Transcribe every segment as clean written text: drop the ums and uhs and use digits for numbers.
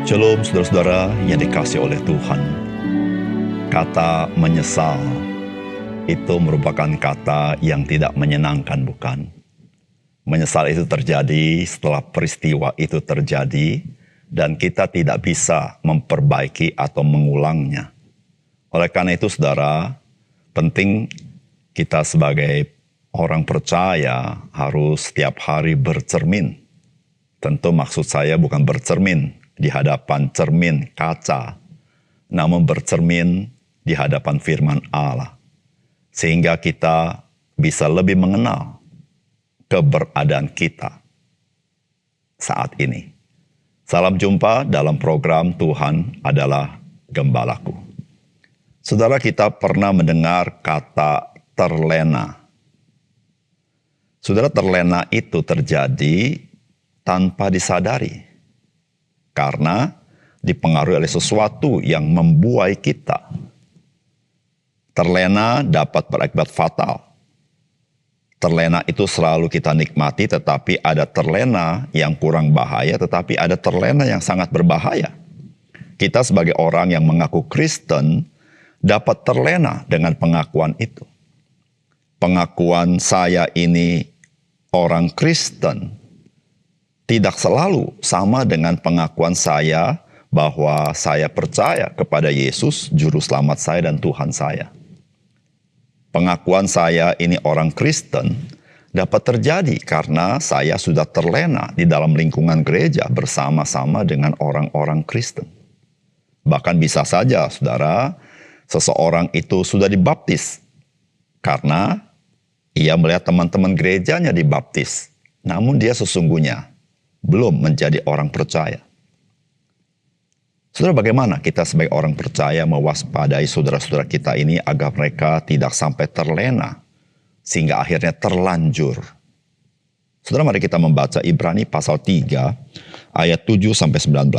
Shalom saudara-saudara yang dikasihi oleh Tuhan. Kata menyesal itu merupakan kata yang tidak menyenangkan, bukan? Menyesal itu terjadi setelah peristiwa itu terjadi dan kita tidak bisa memperbaiki atau mengulangnya. Oleh karena itu saudara, penting kita sebagai orang percaya harus setiap hari bercermin. Tentu maksud saya bukan bercermin di hadapan cermin kaca, namun bercermin di hadapan firman Allah. Sehingga kita bisa lebih mengenal keberadaan kita saat ini. Salam jumpa dalam program Tuhan adalah Gembalaku. Saudara, kita pernah mendengar kata terlena. Saudara, terlena itu terjadi tanpa disadari. Karena dipengaruhi oleh sesuatu yang membuai kita. Terlena dapat berakibat fatal. Terlena itu selalu kita nikmati, tetapi ada terlena yang kurang bahaya, tetapi ada terlena yang sangat berbahaya. Kita sebagai orang yang mengaku Kristen dapat terlena dengan pengakuan itu. Pengakuan saya ini orang Kristen tidak selalu sama dengan pengakuan saya bahwa saya percaya kepada Yesus, Juru Selamat saya dan Tuhan saya. Pengakuan saya ini orang Kristen dapat terjadi karena saya sudah terlena di dalam lingkungan gereja bersama-sama dengan orang-orang Kristen. Bahkan bisa saja, saudara, seseorang itu sudah dibaptis karena ia melihat teman-teman gerejanya dibaptis. Namun dia sesungguhnya belum menjadi orang percaya. Saudara, bagaimana kita sebagai orang percaya mewaspadai saudara-saudara kita ini agar mereka tidak sampai terlena sehingga akhirnya terlanjur. Saudara, mari kita membaca Ibrani pasal 3 ayat 7 sampai 19.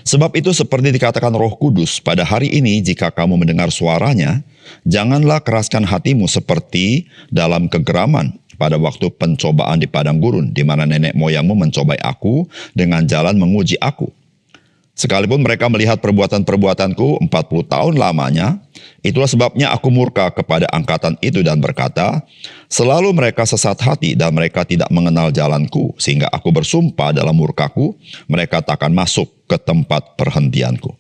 Sebab itu seperti dikatakan Roh Kudus, pada hari ini jika kamu mendengar suaranya, janganlah keraskan hatimu seperti dalam kegeraman pada waktu pencobaan di padang gurun, di mana nenek moyangmu mencobai aku dengan jalan menguji aku. Sekalipun mereka melihat perbuatan-perbuatanku 40 tahun lamanya, itulah sebabnya aku murka kepada angkatan itu dan berkata, selalu mereka sesat hati dan mereka tidak mengenal jalanku, sehingga aku bersumpah dalam murkaku, mereka takkan masuk ke tempat perhentianku.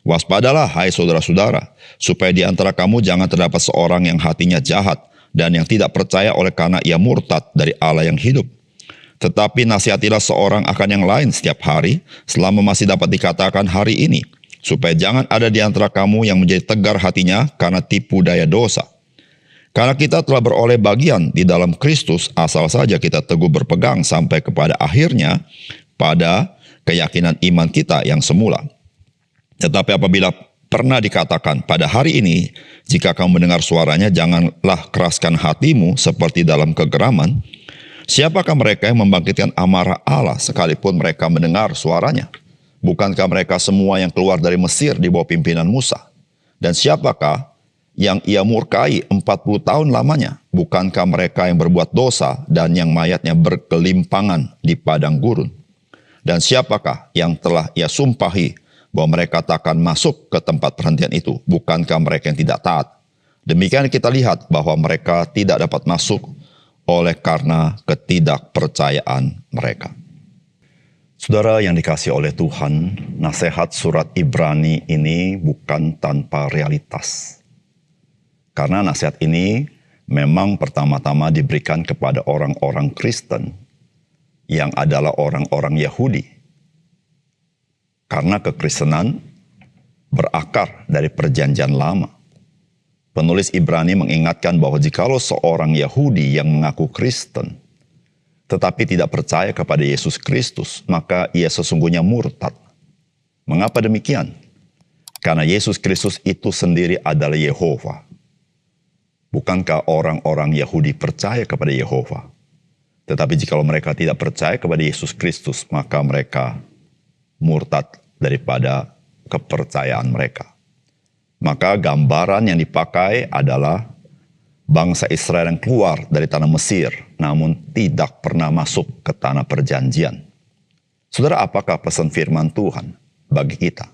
Waspadalah, hai saudara-saudara, supaya di antara kamu jangan terdapat seorang yang hatinya jahat, dan yang tidak percaya oleh karena ia murtad dari Allah yang hidup. Tetapi nasihatilah seorang akan yang lain setiap hari, selama masih dapat dikatakan hari ini, supaya jangan ada di antara kamu yang menjadi tegar hatinya karena tipu daya dosa. Karena kita telah beroleh bagian di dalam Kristus, asal saja kita teguh berpegang sampai kepada akhirnya pada keyakinan iman kita yang semula. Tetapi apabila pernah dikatakan pada hari ini, jika kamu mendengar suaranya, janganlah keraskan hatimu seperti dalam kegeraman. Siapakah mereka yang membangkitkan amarah Allah sekalipun mereka mendengar suaranya? Bukankah mereka semua yang keluar dari Mesir di bawah pimpinan Musa? Dan siapakah yang ia murkai 40 tahun lamanya? Bukankah mereka yang berbuat dosa dan yang mayatnya berkelimpangan di padang gurun? Dan siapakah yang telah ia sumpahi bahwa mereka takkan masuk ke tempat perhentian itu? Bukankah mereka yang tidak taat? Demikian kita lihat bahwa mereka tidak dapat masuk oleh karena ketidakpercayaan mereka. Saudara yang dikasihi oleh Tuhan, nasihat surat Ibrani ini bukan tanpa realitas. Karena nasihat ini memang pertama-tama diberikan kepada orang-orang Kristen yang adalah orang-orang Yahudi. Karena kekristenan berakar dari perjanjian lama. Penulis Ibrani mengingatkan bahwa jikalau seorang Yahudi yang mengaku Kristen, tetapi tidak percaya kepada Yesus Kristus, maka ia sesungguhnya murtad. Mengapa demikian? Karena Yesus Kristus itu sendiri adalah Yehova. Bukankah orang-orang Yahudi percaya kepada Yehova? Tetapi jikalau mereka tidak percaya kepada Yesus Kristus, maka mereka murtad daripada kepercayaan mereka. Maka gambaran yang dipakai adalah bangsa Israel yang keluar dari tanah Mesir, namun tidak pernah masuk ke tanah perjanjian. Saudara, apakah pesan firman Tuhan bagi kita?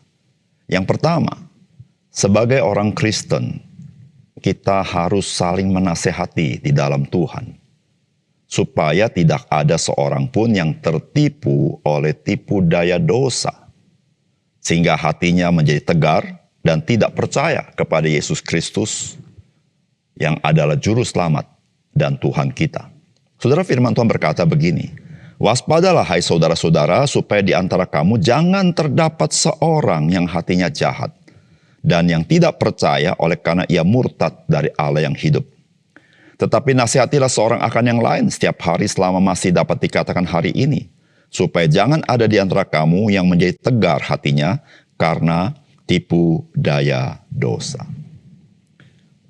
Yang pertama, sebagai orang Kristen, kita harus saling menasehati di dalam Tuhan, supaya tidak ada seorang pun yang tertipu oleh tipu daya dosa, sehingga hatinya menjadi tegar dan tidak percaya kepada Yesus Kristus yang adalah Juru Selamat dan Tuhan kita. Saudara, firman Tuhan berkata begini, "Waspadalah hai saudara-saudara, supaya di antara kamu jangan terdapat seorang yang hatinya jahat, dan yang tidak percaya oleh karena ia murtad dari Allah yang hidup. Tetapi nasihatilah seorang akan yang lain setiap hari selama masih dapat dikatakan hari ini, supaya jangan ada di antara kamu yang menjadi tegar hatinya karena tipu daya dosa."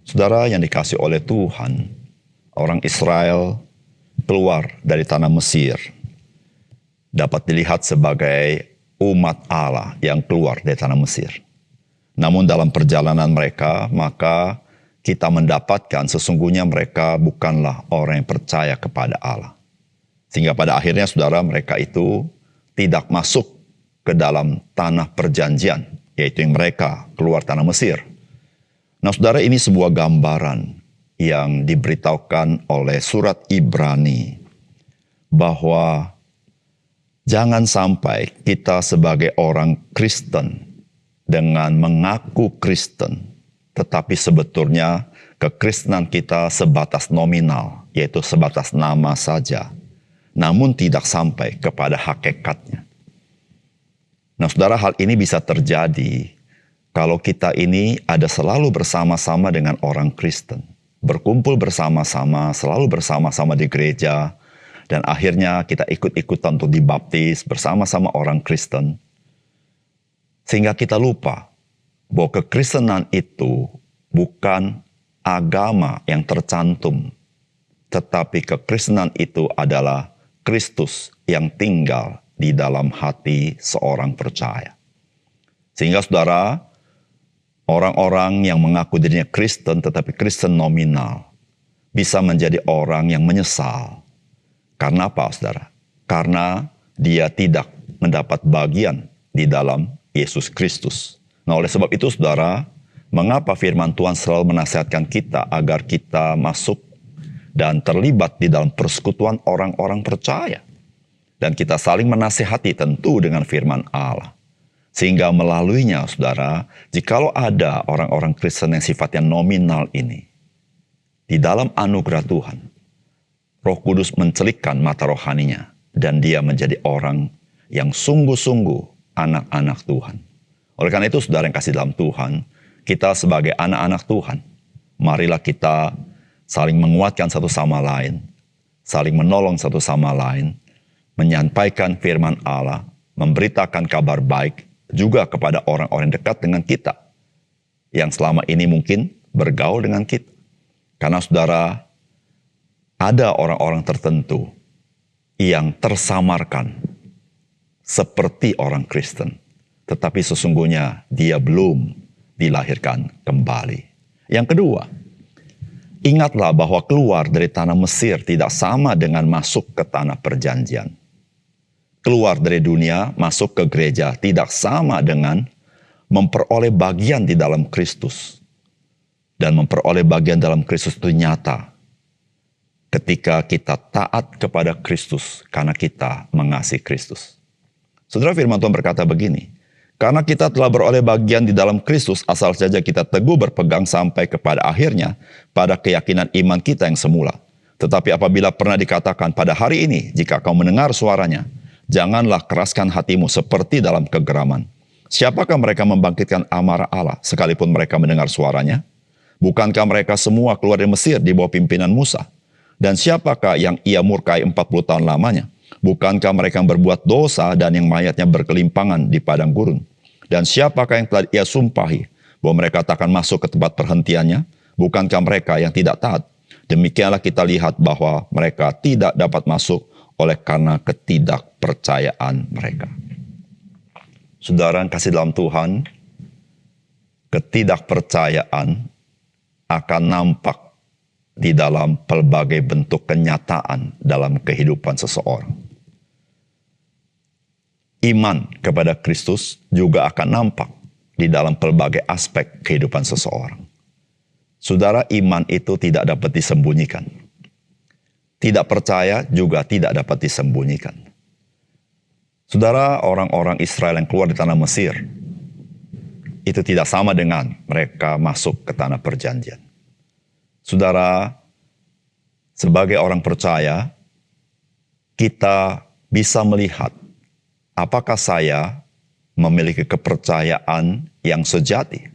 Saudara yang dikasihi oleh Tuhan, orang Israel keluar dari tanah Mesir dapat dilihat sebagai umat Allah yang keluar dari tanah Mesir. Namun dalam perjalanan mereka, maka kita mendapatkan sesungguhnya mereka bukanlah orang yang percaya kepada Allah. Sehingga pada akhirnya saudara, mereka itu tidak masuk ke dalam tanah perjanjian, yaitu yang mereka keluar tanah Mesir. Nah saudara, ini sebuah gambaran yang diberitahukan oleh surat Ibrani, bahwa jangan sampai kita sebagai orang Kristen dengan mengaku Kristen, tetapi sebetulnya kekristenan kita sebatas nominal, yaitu sebatas nama saja, namun tidak sampai kepada hakikatnya. Nah saudara, hal ini bisa terjadi kalau kita ini ada selalu bersama-sama dengan orang Kristen, berkumpul bersama-sama, selalu bersama-sama di gereja, dan akhirnya kita ikut-ikutan untuk dibaptis bersama-sama orang Kristen, sehingga kita lupa bahwa kekristenan itu bukan agama yang tercantum, tetapi kekristenan itu adalah Kristus yang tinggal di dalam hati seorang percaya. Sehingga saudara, orang-orang yang mengaku dirinya Kristen tetapi Kristen nominal bisa menjadi orang yang menyesal. Karena apa saudara? Karena dia tidak mendapat bagian di dalam Yesus Kristus. Nah oleh sebab itu saudara, mengapa firman Tuhan selalu menasihatkan kita agar kita masuk dan terlibat di dalam persekutuan orang-orang percaya. Dan kita saling menasihati tentu dengan firman Allah. Sehingga melaluinya saudara, jikalau ada orang-orang Kristen yang sifatnya nominal ini, di dalam anugerah Tuhan, Roh Kudus mencelikkan mata rohaninya, dan dia menjadi orang yang sungguh-sungguh anak-anak Tuhan. Oleh karena itu saudara yang kasih dalam Tuhan, kita sebagai anak-anak Tuhan, marilah kita saling menguatkan satu sama lain, saling menolong satu sama lain, menyampaikan firman Allah, memberitakan kabar baik juga kepada orang-orang dekat dengan kita, yang selama ini mungkin bergaul dengan kita. Karena saudara, ada orang-orang tertentu yang tersamarkan seperti orang Kristen, tetapi sesungguhnya dia belum dilahirkan kembali. Yang kedua, ingatlah bahwa keluar dari tanah Mesir tidak sama dengan masuk ke tanah perjanjian. Keluar dari dunia, masuk ke gereja tidak sama dengan memperoleh bagian di dalam Kristus. Dan memperoleh bagian dalam Kristus itu nyata ketika kita taat kepada Kristus karena kita mengasihi Kristus. Saudara, firman Tuhan berkata begini, karena kita telah beroleh bagian di dalam Kristus, asal saja kita teguh berpegang sampai kepada akhirnya pada keyakinan iman kita yang semula. Tetapi apabila pernah dikatakan pada hari ini, jika kau mendengar suaranya, janganlah keraskan hatimu seperti dalam kegeraman. Siapakah mereka membangkitkan amarah Allah sekalipun mereka mendengar suaranya? Bukankah mereka semua keluar dari Mesir di bawah pimpinan Musa? Dan siapakah yang ia murkai 40 tahun lamanya? Bukankah mereka yang berbuat dosa dan yang mayatnya berkelimpangan di padang gurun? Dan siapakah yang telah ia sumpahi bahwa mereka tak akan masuk ke tempat perhentiannya? Bukankah mereka yang tidak taat? Demikianlah kita lihat bahwa mereka tidak dapat masuk oleh karena ketidakpercayaan mereka. Saudara yang kasih dalam Tuhan, ketidakpercayaan akan nampak di dalam pelbagai bentuk kenyataan dalam kehidupan seseorang. iman kepada Kristus juga akan nampak di dalam pelbagai aspek kehidupan seseorang. Saudara, iman itu tidak dapat disembunyikan. Tidak percaya juga tidak dapat disembunyikan. Saudara, orang-orang Israel yang keluar di tanah Mesir, itu tidak sama dengan mereka masuk ke tanah perjanjian. Saudara, sebagai orang percaya, kita bisa melihat apakah saya memiliki kepercayaan yang sejati.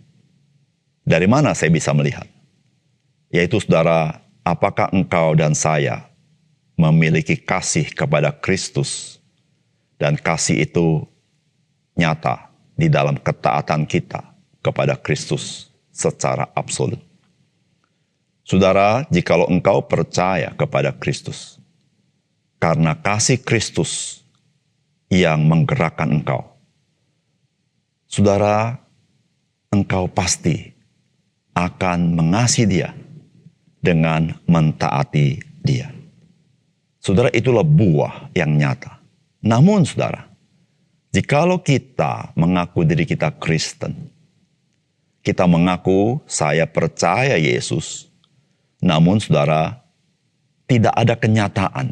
Dari mana saya bisa melihat? Yaitu saudara, apakah engkau dan saya memiliki kasih kepada Kristus, dan kasih itu nyata di dalam ketaatan kita kepada Kristus secara absolut. Saudara, jikalau engkau percaya kepada Kristus, karena kasih Kristus yang menggerakkan engkau, saudara, engkau pasti akan mengasihi Dia dengan mentaati Dia. Saudara, itulah buah yang nyata. Namun saudara, jikalau kita mengaku diri kita Kristen, kita mengaku saya percaya Yesus, namun saudara, tidak ada kenyataan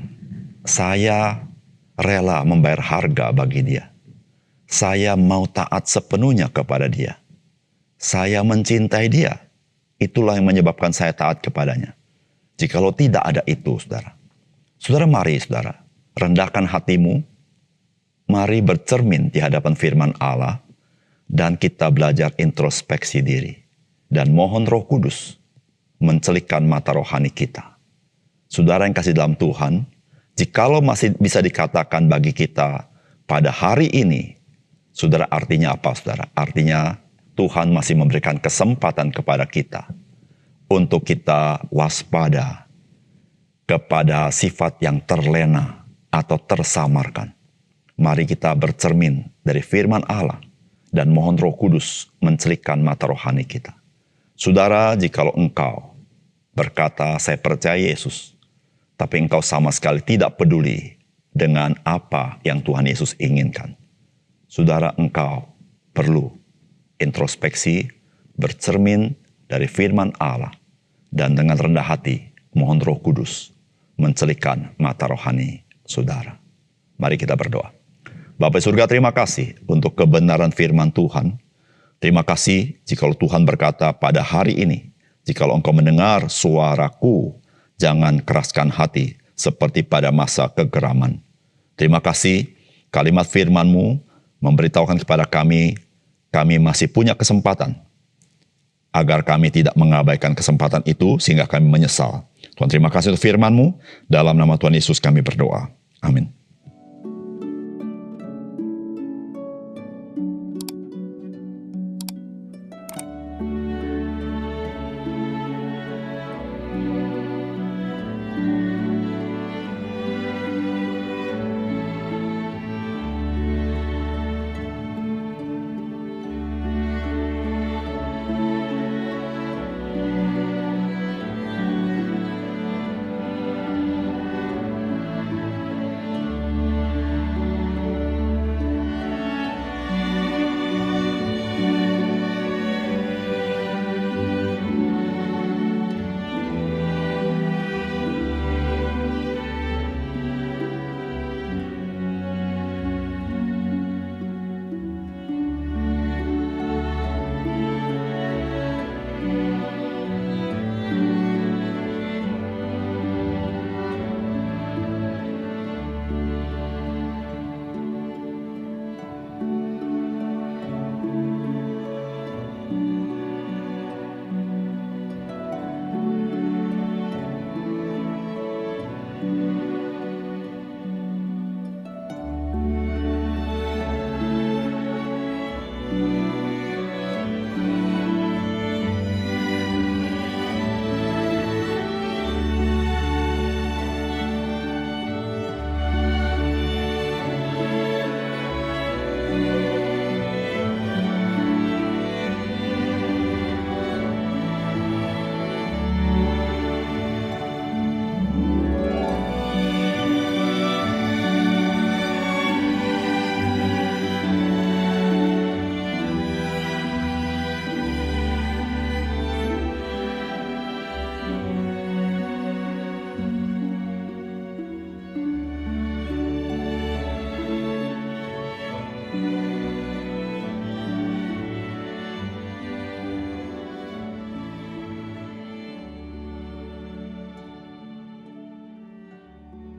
saya rela membayar harga bagi Dia. Saya mau taat sepenuhnya kepada Dia. Saya mencintai Dia. Itulah yang menyebabkan saya taat kepadanya. Jikalau tidak ada itu, saudara. Saudara, mari saudara, rendahkan hatimu. Mari bercermin di hadapan firman Allah. Dan kita belajar introspeksi diri. Dan mohon Roh Kudus mencelikkan mata rohani kita. Saudara yang kasih dalam Tuhan, jikalau masih bisa dikatakan bagi kita pada hari ini, saudara, artinya apa, saudara? Artinya Tuhan masih memberikan kesempatan kepada kita untuk kita waspada kepada sifat yang terlena atau tersamarkan. Mari kita bercermin dari firman Allah dan mohon Roh Kudus mencelikkan mata rohani kita. Saudara, jikalau engkau berkata, saya percaya Yesus, tapi engkau sama sekali tidak peduli dengan apa yang Tuhan Yesus inginkan. Saudara, engkau perlu introspeksi, bercermin dari firman Allah, dan dengan rendah hati mohon Roh Kudus mencelikkan mata rohani saudara. Mari kita berdoa. Bapa surga, terima kasih untuk kebenaran firman Tuhan. Terima kasih jikalau Tuhan berkata pada hari ini, jikalau engkau mendengar suaraku, jangan keraskan hati seperti pada masa kegeraman. Terima kasih kalimat firman-Mu memberitahukan kepada kami masih punya kesempatan agar kami tidak mengabaikan kesempatan itu sehingga kami menyesal. Tuhan, terima kasih untuk firman-Mu. Dalam nama Tuhan Yesus kami berdoa. Amin.